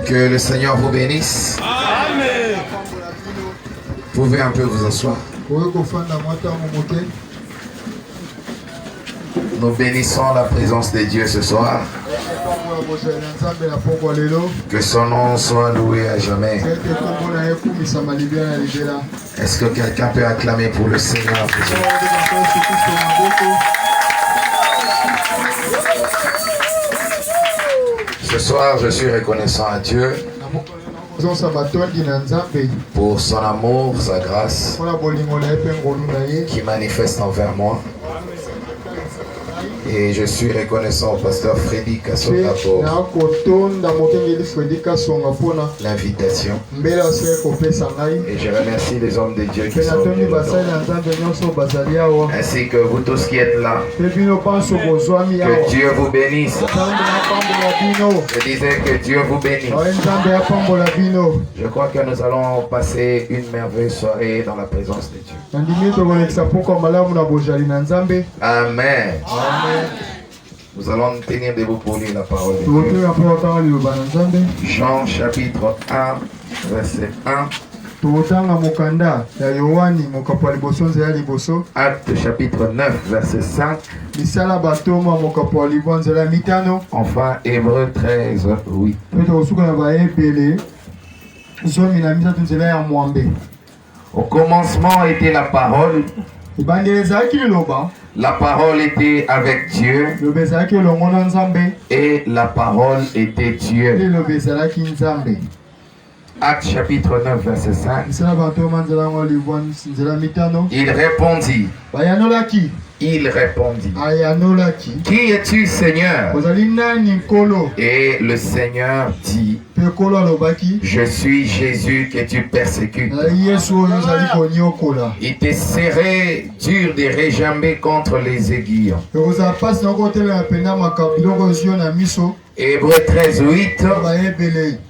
Que le Seigneur vous bénisse. Amen. Vous pouvez un peu vous asseoir. Nous bénissons la présence de Dieu ce soir. Que son nom soit loué à jamais. Est-ce que quelqu'un peut acclamer pour le Seigneur? Ce soir, je suis reconnaissant à Dieu pour son amour, sa grâce qui manifeste envers moi. Et je suis reconnaissant au pasteur Freddy Kassonga pour l'invitation. Et je remercie les hommes de Dieu qui sont venus, ainsi que vous tous qui êtes là. Que Dieu vous bénisse. Je disais que Dieu vous bénisse. Je crois que nous allons passer une merveilleuse soirée dans la présence de Dieu. Amen. Nous allons nous tenir debout pour lire la parole de Dieu. Jean chapitre 1, verset 1. Acte chapitre 9, verset 5. Enfin, Hébreux 13, 8. Au commencement était la parole. La parole était avec Dieu et la parole était Dieu. Acte chapitre 9 verset 5. Il répondit, qui es-tu, Seigneur? Et le Seigneur dit, je suis Jésus que tu persécutes. Il te serait dur de réjamber contre les aiguillons. Hébreux 13, 8.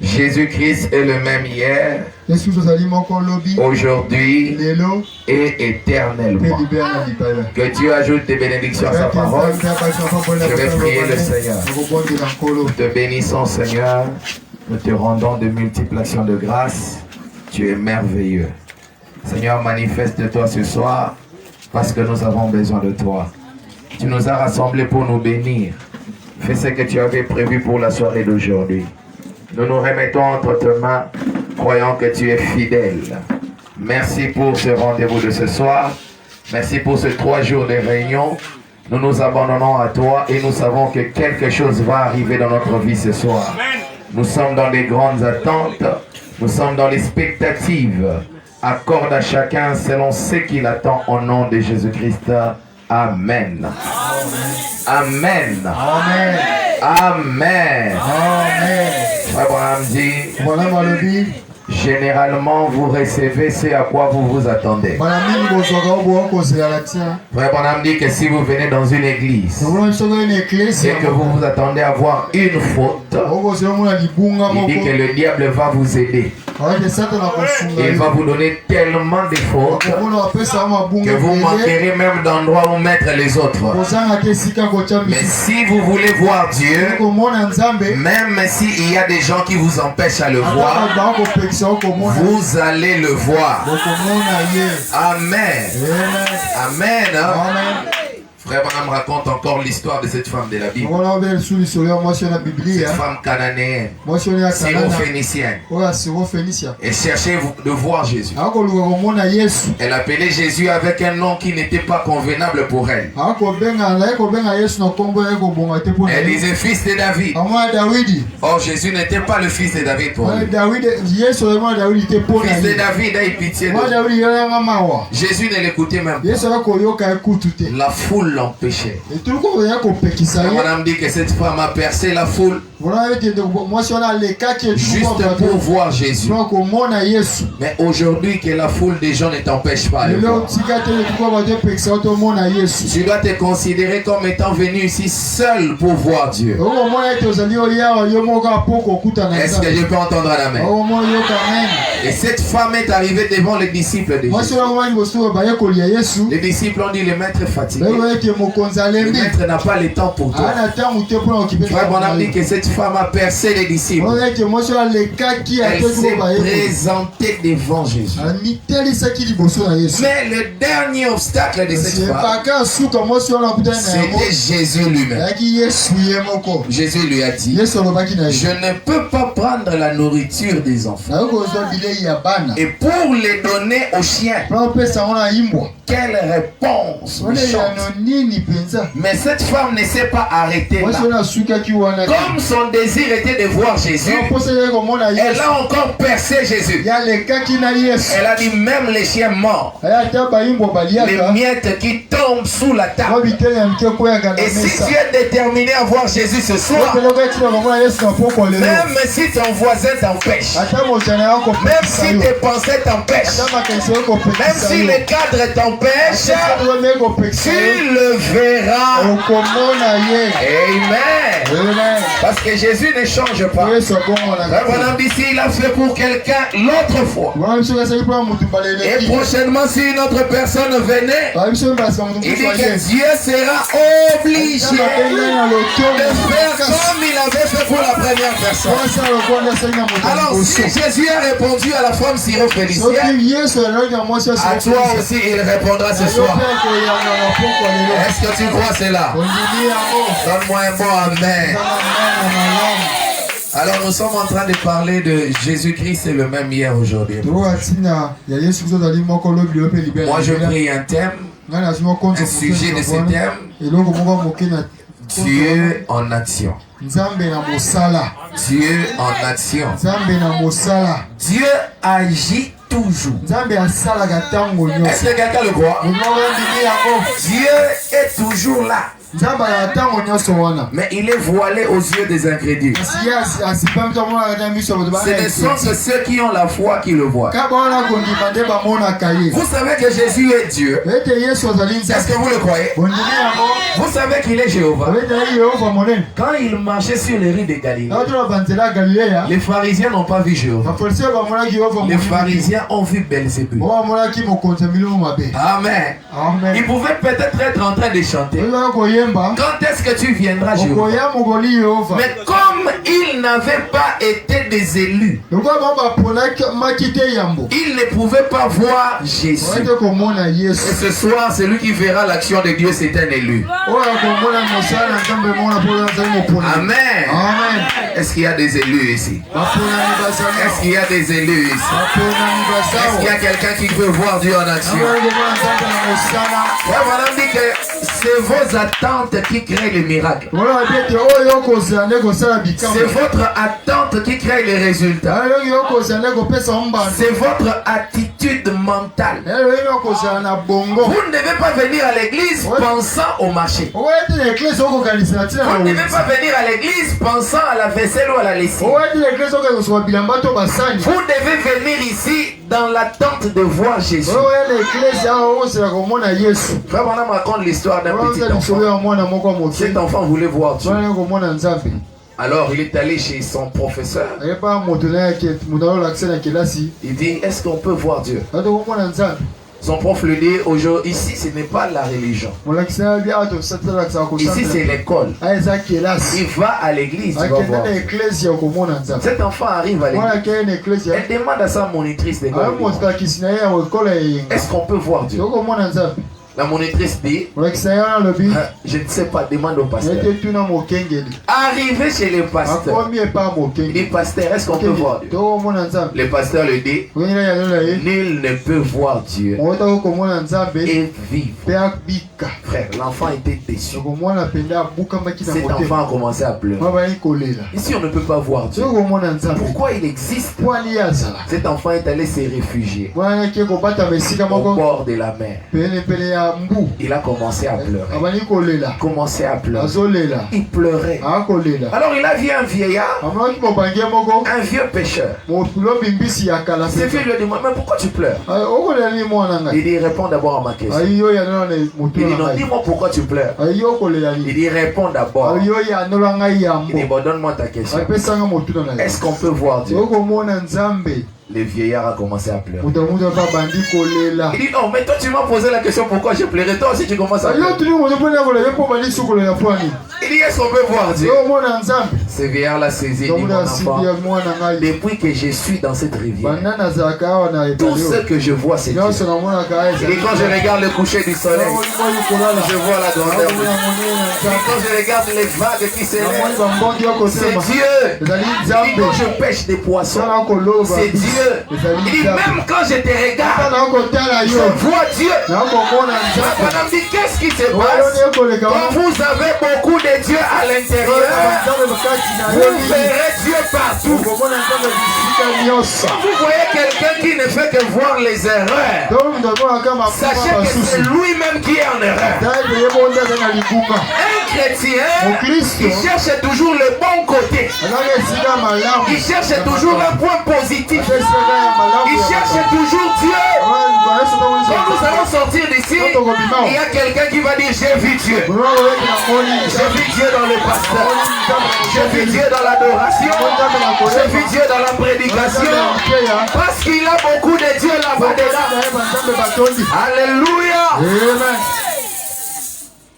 Jésus-Christ est le même hier, aujourd'hui et éternellement. Que Dieu ajoute des bénédictions à sa parole. Je vais prier le Seigneur. Nous te bénissons, Seigneur. Nous te rendons de multiples actions de grâce. Tu es merveilleux. Seigneur, manifeste-toi ce soir parce que nous avons besoin de toi. Tu nous as rassemblés pour nous bénir. Fais ce que tu avais prévu pour la soirée d'aujourd'hui. Nous nous remettons entre tes mains, croyant que tu es fidèle. Merci pour ce rendez-vous de ce soir. Merci pour ces 3 jours de réunion. Nous nous abandonnons à toi et nous savons que quelque chose va arriver dans notre vie ce soir. Nous sommes dans les grandes attentes. Nous sommes dans les expectatives. Accorde à chacun selon ce qu'il attend au nom de Jésus-Christ. Amen. Amen. Amen. Amen. Abraham dit, généralement vous recevez ce à quoi vous vous attendez. Frère Branham dit que si vous venez dans une église et que vous vous attendez à voir une faute, il dit que le diable va vous aider. Il va vous donner tellement de fautes que vous manquerez même d'endroits où mettre les autres. Mais si vous voulez voir Dieu, même s'il y a des gens qui vous empêchent à le voir, vous allez le voir. Amen. Amen. Frère Branham raconte encore l'histoire de cette femme de la Bible. Cette femme cananéenne, syrophénicienne. Elle cherchait de voir Jésus. Elle appelait Jésus avec un nom qui n'était pas convenable pour elle. Elle disait fils de David. Or Jésus n'était pas le fils de David pour elle. Fils de David a eu pitié de lui. Jésus ne l'écoutait même pas. La foule l'empêchait. On dit que cette femme a percé la foule Juste pour voir Jésus. Mais aujourd'hui, que la foule des gens ne t'empêche pas de voir. Tu dois te considérer comme étant venu ici seul pour voir Dieu. Est-ce que je peux entendre un amen? Et cette femme est arrivée devant les disciples de Jésus. Les disciples ont dit, le maître est fatigué. Le maître n'a pas le temps pour toi. Frère Branham dit que cette femme a percé les disciples. Elle s'est présentée devant Jésus. Mais le dernier obstacle de cette femme, c'était Jésus lui-même. Jésus lui a dit, je ne peux pas prendre la nourriture des enfants et pour les donner aux chiens. Quelle réponse méchante. Mais cette femme ne s'est pas arrêtée là. Comme son désir était de voir Jésus, elle a encore percé Jésus. Elle a dit, même les chiens morts, les miettes qui tombent sous la table. Et si tu es déterminé à voir Jésus ce soir, même si ton voisin t'empêche, même si tes pensées t'empêchent, même si le cadre t'empêche, tu le verras. Amen. Parce que Jésus ne change pas. Voilà, ici, il a fait pour quelqu'un l'autre fois. Et prochainement, si une autre personne venait, il dit que Dieu sera obligé de faire comme il avait fait pour la première personne. Alors, si Jésus a répondu à la femme syrophénicienne, à toi aussi il répondra ce soir. Est-ce que tu crois cela? Donne-moi un bon amen. Alors nous sommes en train de parler de Jésus-Christ, c'est le même hier aujourd'hui. Moi je prie un thème, un sujet de ce thème: Dieu en action. Dieu en action. Dieu agit toujours. Est-ce que quelqu'un le croit? Dieu est toujours là. Mais il est voilé aux yeux des incrédules. Ce ne sont que ceux qui ont la foi qui le voient. Vous savez que Jésus est Dieu. Est-ce que vous le croyez? Vous savez qu'il est Jéhovah. Quand il marchait sur les rives de Galilée, les pharisiens n'ont pas vu Jéhovah. Les pharisiens ont vu Belzébul. Amen. Ils pouvaient peut-être être en train de chanter: quand est-ce que tu viendras, Jéhovah? Mais comme ils n'avaient pas été des élus, ils ne pouvaient pas voir Jésus. Et ce soir, celui qui verra l'action de Dieu, c'est un élu. Amen. Est-ce qu'il y a des élus ici? Est-ce qu'il y a des élus ici? Est-ce qu'il y a quelqu'un qui peut voir Dieu en action? Voilà, on dit que c'est vos attentes qui créent les miracles. C'est votre attente qui crée les résultats. C'est votre attitude mentale. Vous ne devez pas venir à l'église pensant au marché. Vous ne devez pas venir à l'église pensant à la vaisselle ou à la lessive. Vous devez venir ici dans l'attente de voir Jésus. Frère Branham raconte l'histoire d'un petit enfant. Cet enfant voulait voir Dieu. Alors il est allé chez son professeur. Il dit: est-ce qu'on peut voir Dieu? Son prof lui dit: aujourd'hui, ici ce n'est pas la religion. Ici c'est l'école. Il va à l'église, il va voir. Cet enfant arrive à l'église. Elle demande à sa monitrice d'école: est-ce qu'on peut voir Dieu? La monitrice dit: je ne sais pas, demande au pasteur. Arrivé chez le pasteur, il dit: pasteur, est-ce qu'on peut voir Dieu? Le pasteur lui dit: nul ne peut voir Dieu et vivre. Frère, l'enfant était déçu. Cet enfant a commencé à pleurer. Ici on ne peut pas voir Dieu. Pourquoi il existe? Cet enfant est allé se réfugier au bord de la mer. Il a commencé à pleurer. Commencé à pleurer. Il pleurait. Alors il a vu un vieillard, un vieux pécheur. Ce vieux lui a dit, mais pourquoi tu pleures? Il dit, réponds d'abord à ma question. Il dit, non, dis-moi pourquoi tu pleures. Il dit, réponds d'abord. Il dit, bon, donne-moi ta question. Est-ce qu'on peut voir Dieu? Le vieillard a commencé à pleurer. Il dit, non, mais toi tu m'as posé la question pourquoi j'ai pleuré. Toi aussi tu commences à pleurer. Il dit, est-ce qu'on peut voir Dieu? Ce vieillard l'a saisi. Il dit, mon enfant, depuis que je suis dans cette rivière, tout ce que je vois c'est Dieu. Il dit, quand je regarde le coucher du soleil, je vois la grandeur de Dieu. Quand je regarde les vagues qui s'élèvent, c'est Dieu. Il dit, quand je pêche des poissons, c'est Dieu. Il dit, même quand je te regarde, je vois Dieu. Madame dit, qu'est-ce qui se passe? Quand vous avez beaucoup de Dieu à l'intérieur, vous verrez Dieu partout. Quand vous voyez quelqu'un qui ne fait que voir les erreurs, sachez que c'est lui-même qui est en erreur. Un chrétien, il cherche toujours le bon côté. Il cherche toujours un point positif. Il cherche toujours Dieu. Quand nous allons sortir d'ici, il y a quelqu'un qui va dire, j'ai vu Dieu. J'ai vu Dieu dans le pasteur. J'ai vu Dieu dans l'adoration. J'ai vu Dieu dans la prédication. Parce qu'il a beaucoup de Dieu là-bas dedans. Alléluia. Amen.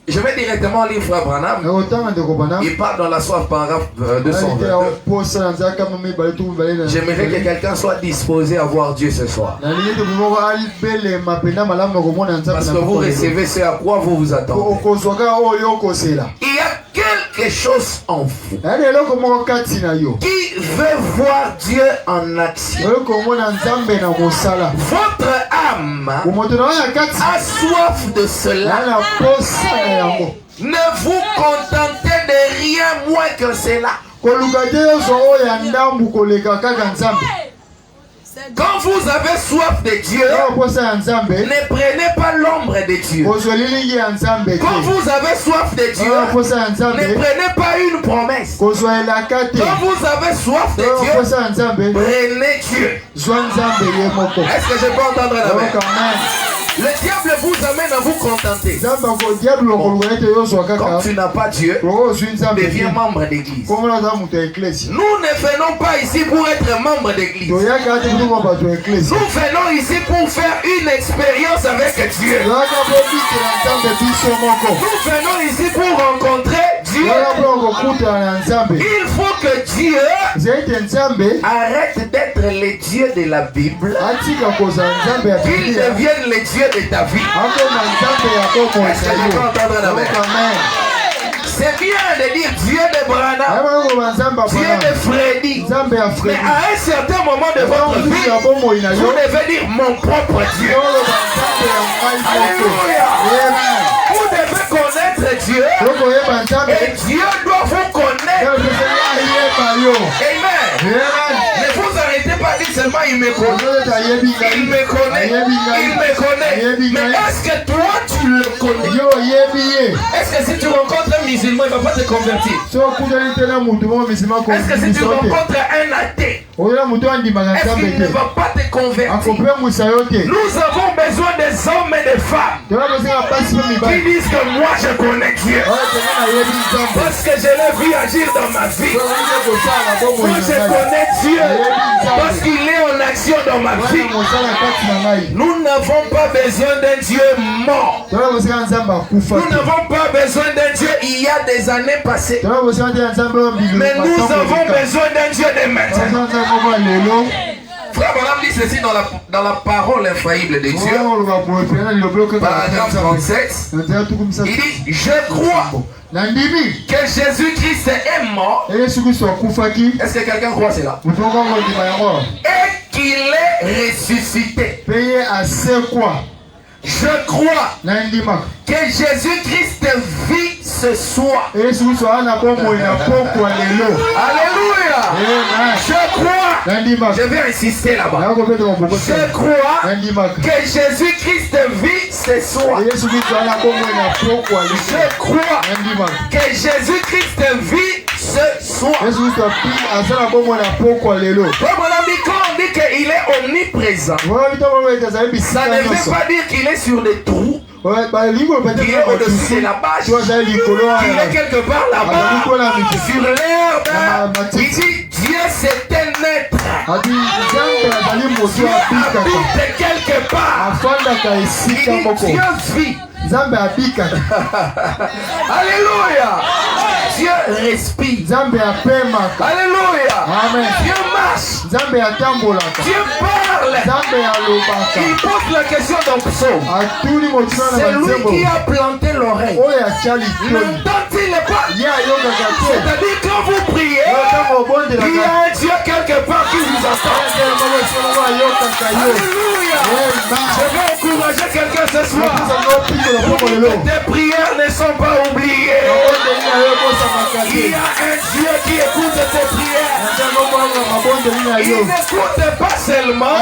Je vais directement lire Frère Branham. Il parle dans la soif paragraphe 222. J'aimerais que quelqu'un soit disposé à voir Dieu ce soir. Parce que vous recevez ce à quoi vous vous attendez. Il y a quelque chose en vous qui veut voir Dieu en action. Votre âme a soif de cela. Ne vous contentez de rien moins que cela. Quand vous avez soif de Dieu, ne prenez pas l'ombre de Dieu. Quand vous avez soif de Dieu, ne prenez pas une promesse. Quand vous avez soif de Dieu, prenez Dieu. Est-ce que je peux entendre la main? Le diable vous amène à vous contenter. Quand tu n'as pas Dieu, deviens membre d'église. Nous ne venons pas ici pour être membre d'église. Nous venons ici pour faire une expérience avec Dieu. Nous venons ici pour rencontrer Dieu. Il faut que Dieu arrête d'être le Dieu de la Bible, qu'il devienne le Dieu de ta vie. Est-ce que je peux entendre la main? C'est bien de dire Dieu de Branham, Dieu de Freddy, mais à un certain moment de votre vie, vous devez dire mon propre Dieu. Alléluia. Vous devez connaître Dieu et Dieu doit vous connaître. Amen. Ne vous arrêtez pas de dire seulement il me connaît. Il me connaît. Il me connaît. Mais est-ce que toi tu le connais? Est-ce que si tu rencontres un musulman, il ne va pas te convertir? Est-ce que si tu rencontres un athée, est-ce qu'il ne va pas te convertir? Nous avons besoin des hommes et des femmes qui disent que moi je connais Dieu. Parce que je l'ai vu agir dans ma vie. Moi je connais Dieu. Parce qu'il est en action dans ma vie. Nous n'avons pas besoin d'un Dieu mort. Nous n'avons pas besoin d'un Dieu il y a des années passées. Mais nous avons besoin d'un Dieu de maintenant. Frère Branham dit ceci dans la parole infaillible de Dieu. Paragraphe 37. Il dit, je crois que Jésus-Christ est mort. Est-ce que quelqu'un croit cela? Et qu'il est ressuscité. Je crois que Jésus-Christ vit ce soir. Alléluia. Je crois. Je vais insister là-bas. Je crois que Jésus-Christ vit ce soir. Je crois que Jésus-Christ vit ce soir. Comme on dit qu'il est omniprésent, ça ne veut pas dire qu'il est sur des trous. Il est au-dessus de la bâche. Il est quelque part là-bas, sur l'herbe. Il dit Dieu c'est un être. Dieu habite quelque part. Il dit Dieu vit. Alléluia. Dieu respire. Alléluia. Dieu marche. Dieu parle. Il pose la question dans le psaume. C'est lui qui a planté l'oreille. N'entend-il pas? C'est-à-dire quand vous priez, il y a un Dieu quelque part qui vous entend. Alléluia. Je vais encourager quelqu'un ce soir. Tes prières ne sont pas oubliées. Il y a un Dieu qui écoute tes prières. Il n'écoute pas seulement,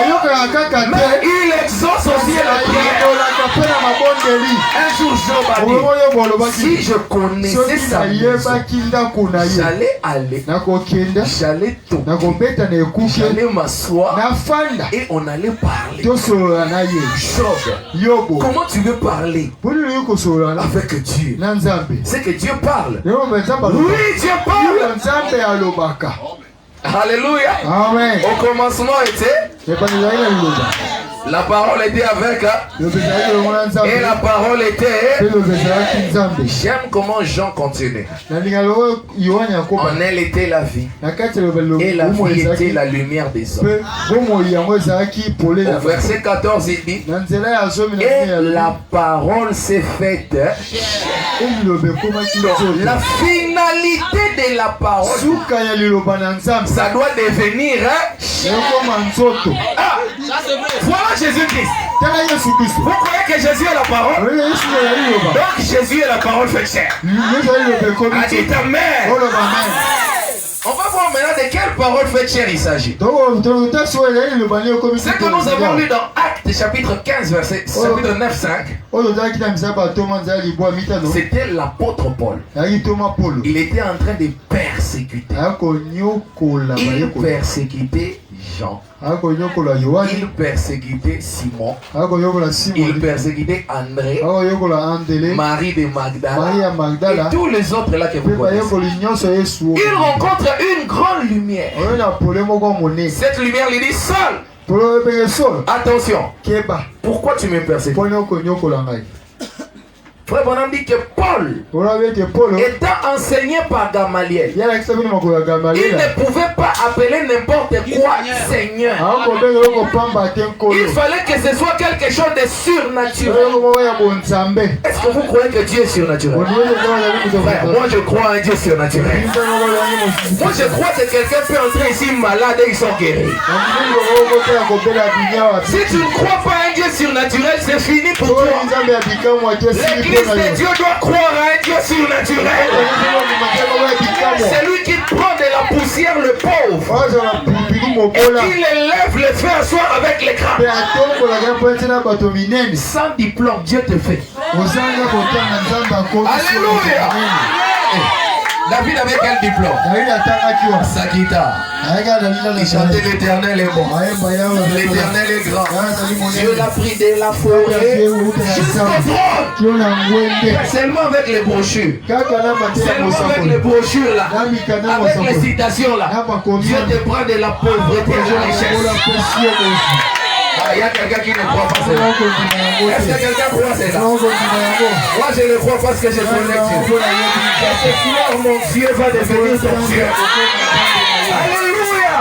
mais il exauce aussi la prière. Un jour, Job a dit, si je connaissais sa maison, j'allais aller, j'allais toquer, j'allais m'asseoir et on allait parler. Job, comment tu veux parler avec Dieu? C'est que Dieu parle. Oui, Dieu parle. Alléluia. Amen. Au commencement était la parole était avec et la parole était. J'aime comment Jean continue. En elle était la vie et la vie était la lumière des hommes. Au verset 14 il dit et la parole s'est faite. La finalité de la parole, ça doit devenir voilà Jésus-Christ. Vous croyez que Jésus est la parole? Donc Jésus est la parole fait chair. A dit amen. On va voir maintenant de quelle parole fait chair il s'agit. C'est que nous avons lu dans Actes chapitre 15 verset chapitre 9-5. C'était l'apôtre Paul. Il était en train de persécuter. Il persécutait Jean. Il persécutait Simon. Il persécutait André, Marie de Magdala et tous les autres là que vous connaissez. Il rencontre une grande lumière. Cette lumière lui dit Saul, attention, pourquoi tu me persécutes? Frère Bonham dit que Paul, étant enseigné par Gamaliel, il ne pouvait pas appeler n'importe quoi Seigneur. Il fallait que ce soit quelque chose de surnaturel. Est-ce que vous croyez que Dieu est surnaturel? Frère, moi je crois à un Dieu surnaturel. Moi je crois que quelqu'un peut entrer ici malade et ils sont guéris. Si tu ne crois pas à un Dieu surnaturel, c'est fini pour toi. L'église de Dieu doit croire à un Dieu surnaturel. C'est lui qui prend de la poussière le pauvre et qui l'élève, le fait asseoir avec l'écran. Sans diplôme, Dieu te fait. Alléluia. David avait quel diplôme? Sa guitare. Il chantait l'éternel est bon. L'éternel est grand. Dieu l'a pris de la forêt jusqu'au trône. Seulement avec les brochures. Seulement avec les brochures là. Avec les citations là. Dieu te prend de la pauvreté à la richesse. Il y a quelqu'un qui ne croit pas cela. Est-ce que quelqu'un croit cela? Moi je le crois parce que je connais Dieu. Ce soir mon Dieu va devenir ton Dieu. Alléluia.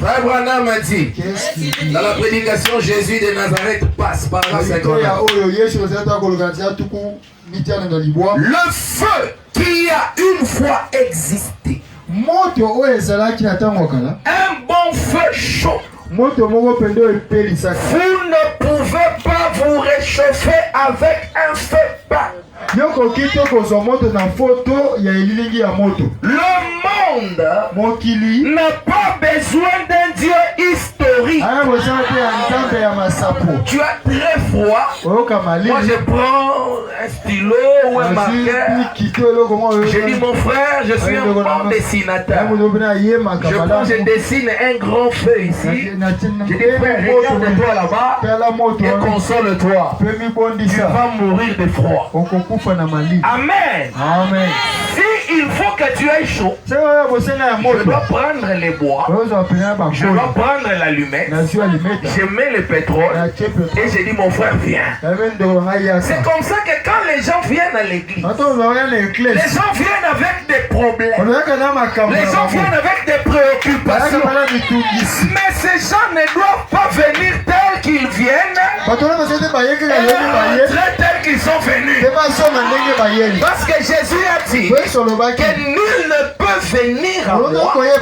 Frère Branham m'a dit, dans la prédication, Jésus de Nazareth passe par la Saint-Grenade. Le feu qui a une fois existé. Un bon feu chaud. Vous ne pouvez pas vous réchauffer avec un feu bas. n'a pas besoin d'un Dieu historique. Tu as très froid. Moi je prends un stylo ou un marqueur. Je dis mon frère, je suis un bon dessinateur. Je dessine un grand feu ici. Je dis frère, regarde-toi là-bas et console-toi. Tu vas mourir de froid. Amen. Amen. Si il faut que tu aies chaud, je dois prendre les bois, je dois prendre l'allumette, je mets le pétrole et je dis mon frère viens. C'est comme ça que quand les gens viennent à l'église, les gens viennent avec des problèmes, les gens viennent avec des préoccupations, mais ces gens ne doivent pas venir tels qu'ils viennent et rentrer tels qu'ils sont venus, parce que Jésus a dit que nul ne peut venir à moi et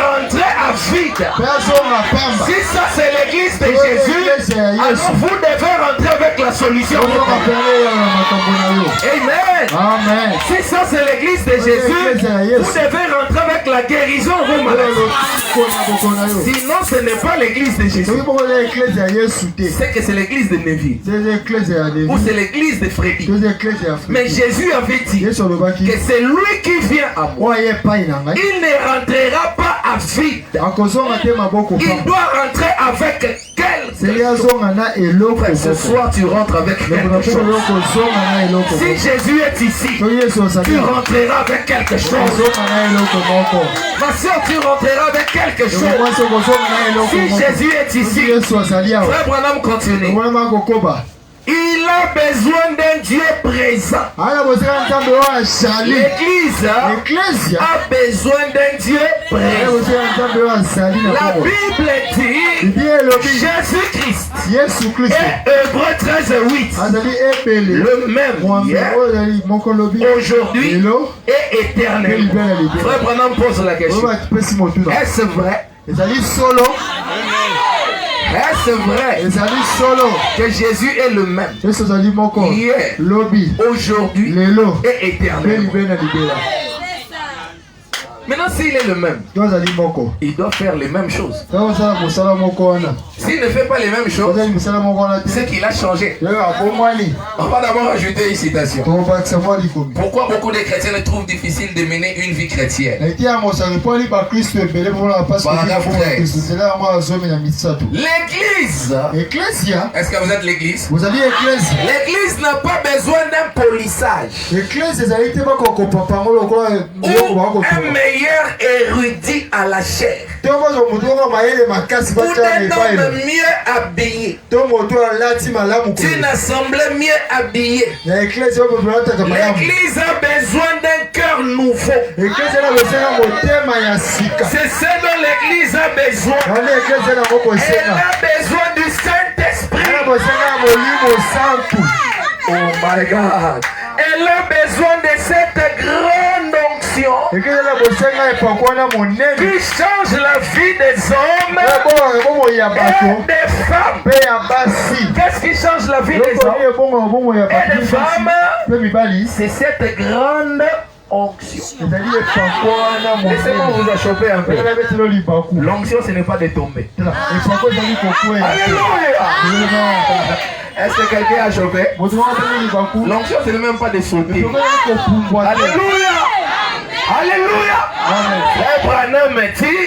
rentrer à vide. Si ça c'est l'église de Jésus, alors vous devez rentrer avec la solution. Amen. Si ça c'est l'église de Jésus, vous devez rentrer avec la guérison de vos maladies. Sinon ce n'est pas l'église de Jésus. C'est que c'est l'église de Neville ou c'est l'église de Freddy. Mais Jésus avait dit que c'est lui qui vient à moi, il ne rentrera pas à vide. Il doit rentrer avec quelque chose. Ce soir tu rentres avec quelque chose. Si Jésus est ici, tu rentreras avec quelque chose. Ma soeur, tu rentreras avec quelque chose. Si Jésus est ici, Frère Branham continue. Il a besoin d'un Dieu présent. L'église a besoin d'un Dieu présent. La Bible dit Jésus-Christ et Hébreux 13:8 le même hier, aujourd'hui et éternellement. Frère Branham pose la question. Est-ce vrai? Est-ce vrai que Jésus est le même hier, aujourd'hui et éternellement? Maintenant, s'il est le même, il doit faire les mêmes choses. S'il ne fait pas les mêmes choses, c'est qu'il a changé. On va d'abord ajouter une citation. Pourquoi beaucoup de chrétiens le trouvent difficile de mener une vie chrétienne? L'église. Est-ce que vous êtes l'église? L'église n'a pas besoin d'un polissage ou un meilleur érudit à la chair ou d'un homme mieux habillé, d'une assemblée mieux habillée. L'église a besoin d'un cœur nouveau. C'est ce dont l'église a besoin. Elle a besoin du Saint-Esprit. Oh my God. Elle a besoin de cette grande onction qui change la vie des hommes et des femmes. Qu'est-ce qui change la vie des hommes et des femmes? C'est cette grande onction. Laissez-moi vous achoper un peu. L'onction, ce n'est pas de tomber. Alléluia. Est-ce que quelqu'un a chopé? L'onction, ce n'est même pas de sauter. Alléluia. Alléluia. Frère Branham dit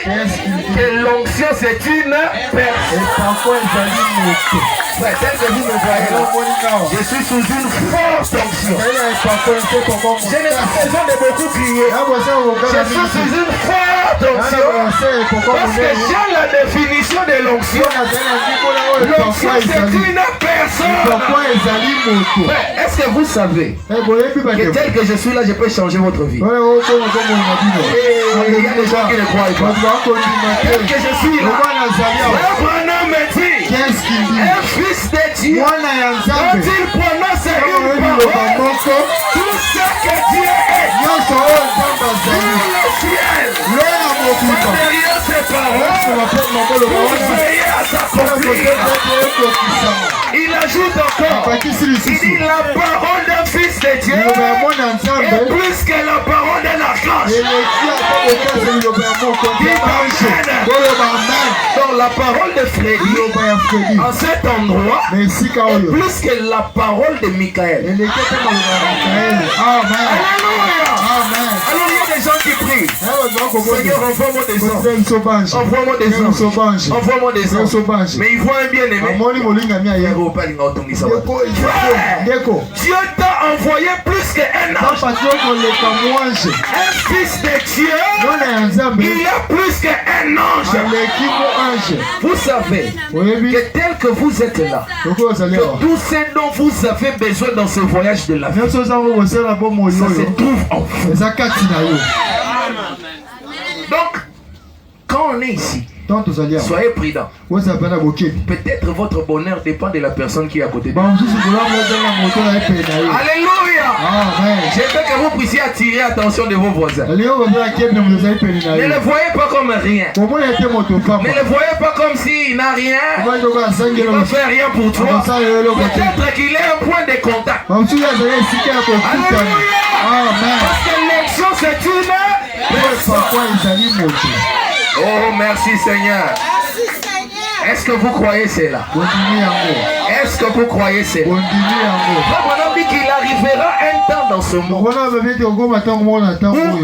que l'onction c'est une personne. Peut-être que vous me voyez, je suis sous une forte onction. Je n'ai pas besoin de beaucoup crier. Je suis sous une forte onction. Parce que j'ai la définition de l'onction. L'onction c'est une personne. Est-ce que vous savez que tel que je suis là, je peux changer votre vie? Il y a des gens qui ne croient pas. Tel que je suis là, Abraham me dit, un fils de Dieu, quand il prononce une parole, tout ce que Dieu est, tout le ciel, derrière ces paroles, veiller à s'accomplir. Il ajoute encore, il dit la parole d'un fils de Dieu est plus que la parole d'un archange. Donc la parole de Freddy en cet endroit est plus que la parole de Michael. Alléluia. Alors il y a des gens qui prient. Seigneur, envoie-moi des anges. Envoie-moi des anges. Envoie-moi des anges. Mais il voit un bien-aimé. Dieu t'a envoyé plus qu'un ange. Un fils de Dieu, il y a plus qu'un ange. Vous savez que tel que vous êtes là, que tout ce dont vous avez besoin dans ce voyage de la vie, ça se trouve en vous. Donc, quand on est ici, soyez prudents. Peut-être votre bonheur dépend de la personne qui est à côté de vous. Alléluia. J'aimerais que vous puissiez attirer l'attention de vos voisins. Ne le voyez pas comme rien. Ne le voyez pas comme s'il n'a rien. Il ne fait rien pour toi. Peut-être qu'il est un point de contact. Alléluia. Parce que l'élection c'est une personne. Oh, merci Seigneur. Est-ce que vous croyez cela? Est-ce que vous croyez cela? On dit qu'il arrivera un temps dans ce monde où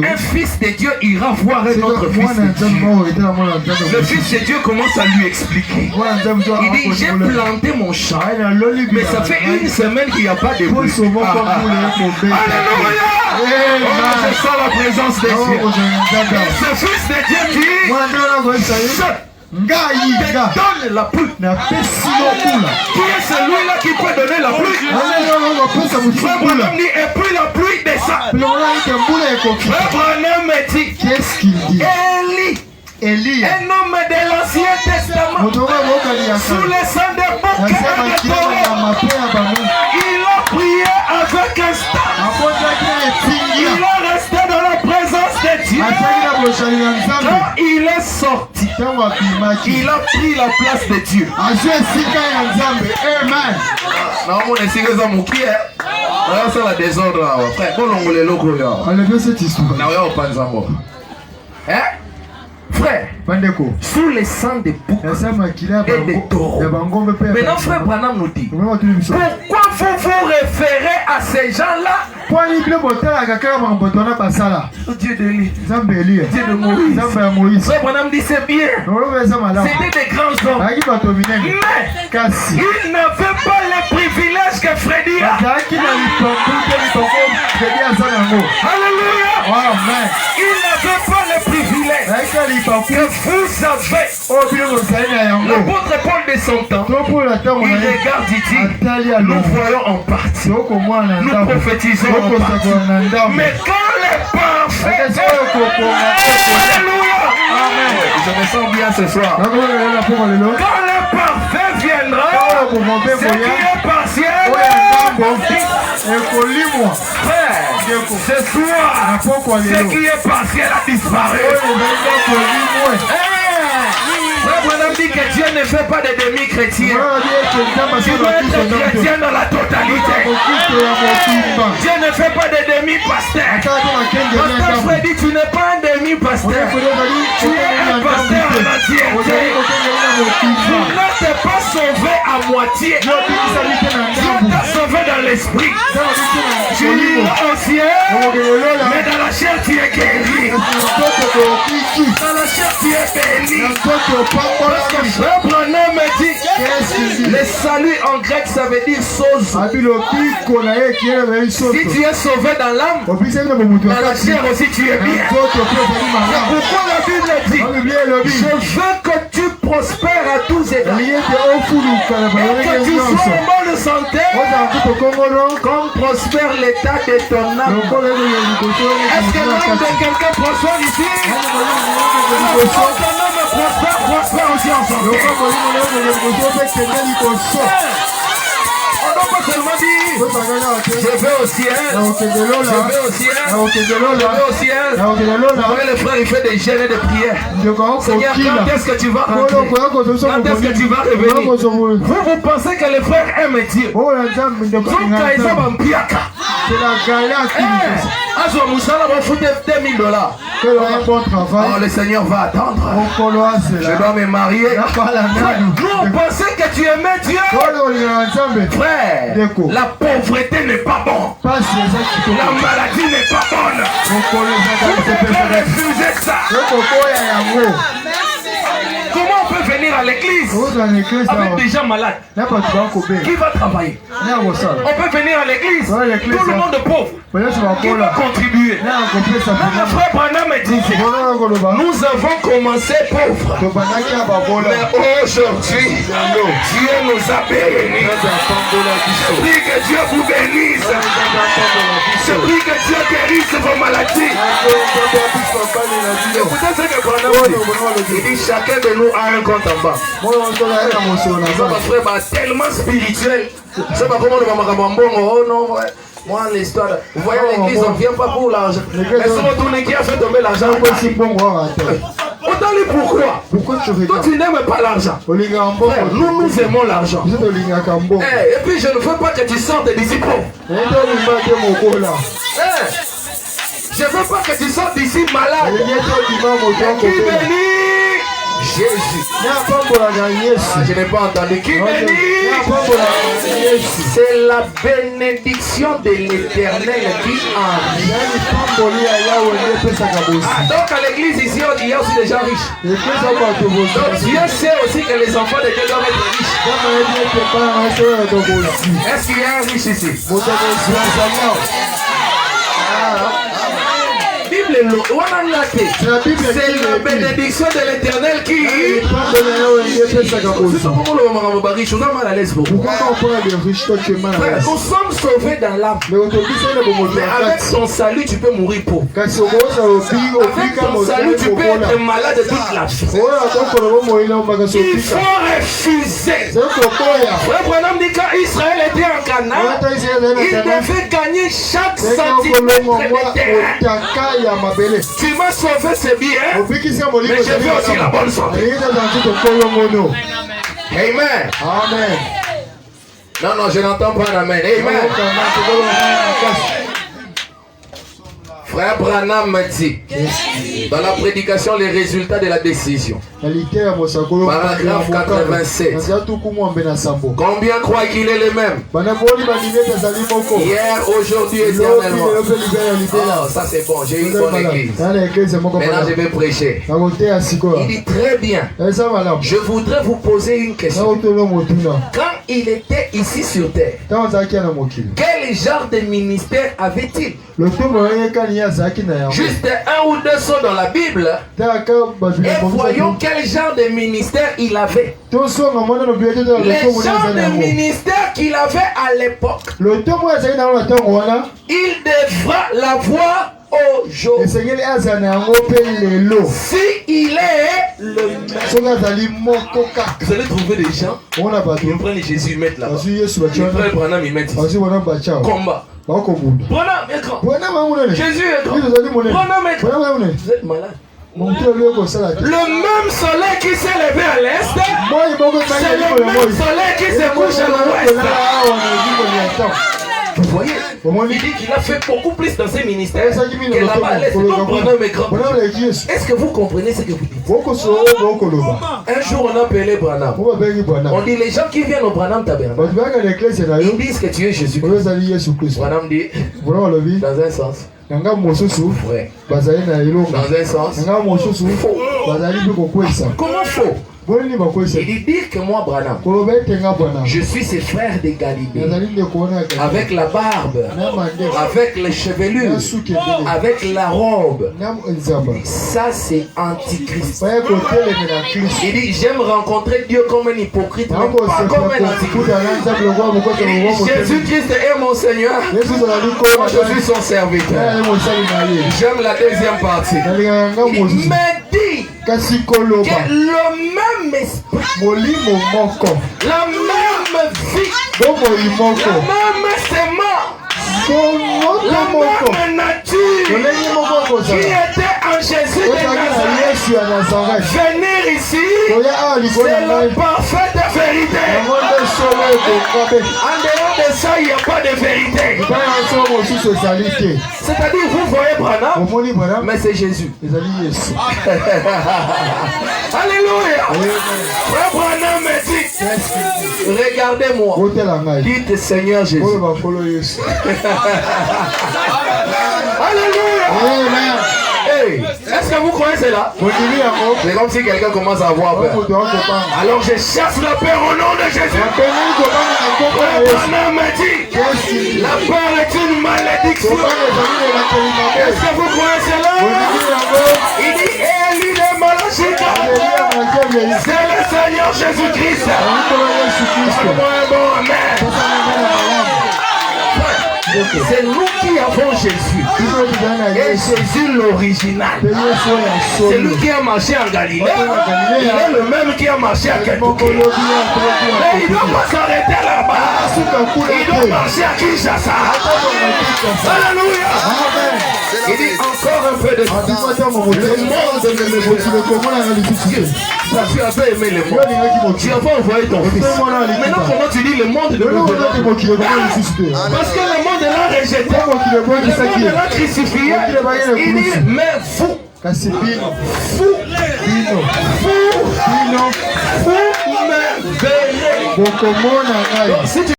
un fils de Dieu ira voir un autre fils de Dieu. Le fils de Dieu commence à lui expliquer. Il dit, j'ai planté mon champ, mais ça fait une semaine qu'il n'y a pas de pluie. Alléluia. Je sens la présence de Dieu. Ce fils de Dieu dit, donne la pluie. Qui est celui-là qui peut donner la pluie? Et puis la pluie descend. Abraham dit, qu'est-ce qu'il dit? Élie, un homme de l'Ancien Testament, sous les sang de bouc, il a prié avec un staff. Il a resté dans la présence de Dieu. Quand il est sorti, il a pris la place de Dieu. Frère, sous les sangs des boucs et des taureaux. Maintenant, frère Branham nous dit, pourquoi vous vous référez à ces gens-là? Dieu d'Élie, Dieu de Moïse. Frère Branham dit c'est bien. C'était des grands hommes. Mais ils n'avaient pas les privilèges que Freddy a. Alléluia. Ils n'avaient pas les privilèges que vous avez. L'apôtre Paul descendant, il regarde, il dit, nous voyons en partie, nous prophétisons en partie. Mais quand les parfaits, alléluia, je me sens bien ce soir. Quand le parfait viendra, ce qui est partiel, frère, ce soir, ce qui est partiel a disparu. Frère dit que Dieu ne fait pas de demi-chrétiens. Tu dois être chrétien dans la totalité. Dieu ne fait pas de demi-pasteur. Pasteur Freddy, tu n'es pas un demi-pasteur. Tu es un pasteur en entier. Tu n'es pas sauvé à moitié. Dieu t'a sauvé dans l'esprit. Tu es au ciel, mais dans la chair tu es guéri. Dans la chair tu es béni. Parce que frère Branham me dit, le salut en grec ça veut dire sozo. Si tu es sauvé dans l'âme, dans la chair aussi tu es bien. C'est pourquoi la Bible dit, je veux que tu prospères à tous égards et que tu sois en bonne santé comme prospère l'état de ton âme. Est-ce que l'âme de quelqu'un prospère ici? Ton âme prospère aussi en santé. On dois pas seulement dire je vais au ciel, je vais au ciel, je vais au ciel. Avec les frères, il fait des jeûnes et des prières. Seigneur, quand est-ce que tu vas rentrer? Quand est-ce que tu vas revenir? Vous pensez que les frères aiment Dieu? C'est la galère qui $2000. Oh, le Seigneur va attendre. Je dois me marier. Nous on pensait que tu aimais Dieu. Frère, la pauvreté n'est pas bonne. La maladie n'est pas bonne. Vous devez refuser ça. Comment on peut venir à l'église avec des gens malades? Qui va travailler? On peut venir à l'église, tout le monde est pauvre. Qui va contribuer? Notre frère Branham disait, nous avons commencé pauvres, mais aujourd'hui Dieu nous a bénis. Je prie que Dieu vous bénisse. Je prie que Dieu guérisse vos maladies. Écoutez ce que Branham dit. Il dit chacun de nous a un compte en bas. Notre frère est tellement spirituel. C'est pas comment le maman oh non, moi l'histoire. Vous voyez l'église, on ne vient pas pour l'argent. Mais si on tourne qui a fait tomber l'argent, on dit pourquoi? Toi tu n'aimes pas l'argent. Nous aimons l'argent. Et puis je ne veux pas que tu sortes d'ici pauvre. Je ne veux pas que tu sortes d'ici malade. Qui bénit Jésus. Je n'ai pas entendu. Qui bénit? C'est la bénédiction de l'Éternel qui arrive. Donc à l'église ici, il y a aussi des gens riches. Donc Dieu sait aussi que les enfants de Dieu doivent être riches. Est-ce qu'il y a un riche ici? C'est la bénédiction de l'Éternel qui nous sommes sauvés dans l'âme. Mais avec son salut, tu peux mourir pauvre. Avec son salut, tu peux être malade toute la vie. Il faut refuser. Frère Branham dit quand Israël était en Canaan, il devait gagner chaque centimètre de terrain. Tu m'as sauvé, c'est bien, mais je veux aussi la bonne santé. Amen. Amen. Non, je n'entends pas d'amen. Amen. Frère Branham m'a dit, dans la prédication, les résultats de la décision. Paragraphe 87. Combien croient qu'il est le même? Hier, aujourd'hui, éternellement. Oh, ça c'est bon, j'ai une bonne église. Maintenant, je vais prêcher. Il dit très bien. Je voudrais vous poser une question. Quand il était ici sur terre, quel genre de ministère avait-il? Juste un ou deux sauts dans la Bible et voyons quel genre de ministère il avait. Les genres de ministère qu'il avait à l'époque, il devra l'avoir aujourd'hui. Si il est le même. Vous allez trouver des gens qui prennent Jésus, ils mettent là-bas. Ils prennent Branham, ils mettent ici. Combat. Branham est grand. Jésus est grand. Branham est grand. Vous êtes malade. Le même soleil qui s'est levé à l'est, c'est le même soleil qui se couche à l'ouest. Vous voyez, il dit qu'il a fait beaucoup plus dans ses ministères que là-bas. Est-ce que vous comprenez ce que vous dites? Un jour on a appelé Branham. On dit les gens qui viennent au Branham Tabernacle, ils disent que tu es Jésus-Christ. Branham dit dans un sens vrai, dans un sens faux. Comment faux? Il dit que moi, Branham, je suis ses frères de Galilée, avec la barbe, avec les chevelures, avec la robe. Ça, c'est antichrist. Il dit, j'aime rencontrer Dieu comme un hypocrite, mais pas comme un antichrist. Jésus-Christ est mon Seigneur, moi je suis son serviteur. J'aime la deuxième partie. Il me dit que le même esprit, la même vie, la même sémence, la même nature qui était en Jésus de Nazareth. Venir ici, c'est la parfaite vérité. En dehors de ça, il n'y a pas de vérité. C'est-à-dire, vous voyez Branham, mais c'est Jésus. Alléluia. Frère Branham me dit, regardez-moi. Dites Seigneur Jésus. Alléluia. Hey, est-ce que vous croyez cela? C'est comme si quelqu'un commence à avoir peur. Alors je chasse la peur au nom de Jésus. Branham me dit, la peur est une malédiction. Est-ce que vous croyez cela? Il dit, Élie de Malachika, c'est le Seigneur Jésus-Christ. Donne-moi un bon amen. C'est nous qui avons Jésus. Et Jésus l'original. C'est lui qui a marché en Galilée. Il est le même qui a marché à Kentucky. Mais il ne doit pas s'arrêter là-bas. Il doit marcher à Kinshasa. Alléluia. Il dit encore un peu de temps. Le monde ne me veut pas. Tu as fait aimer le monde. Tu as pas envoyé ton fils. Maintenant comment tu dis le monde ne me veut pas? Parce que le monde l'a rejeté. Le monde l'a crucifié. Il dit mais fou. Fou me verrez.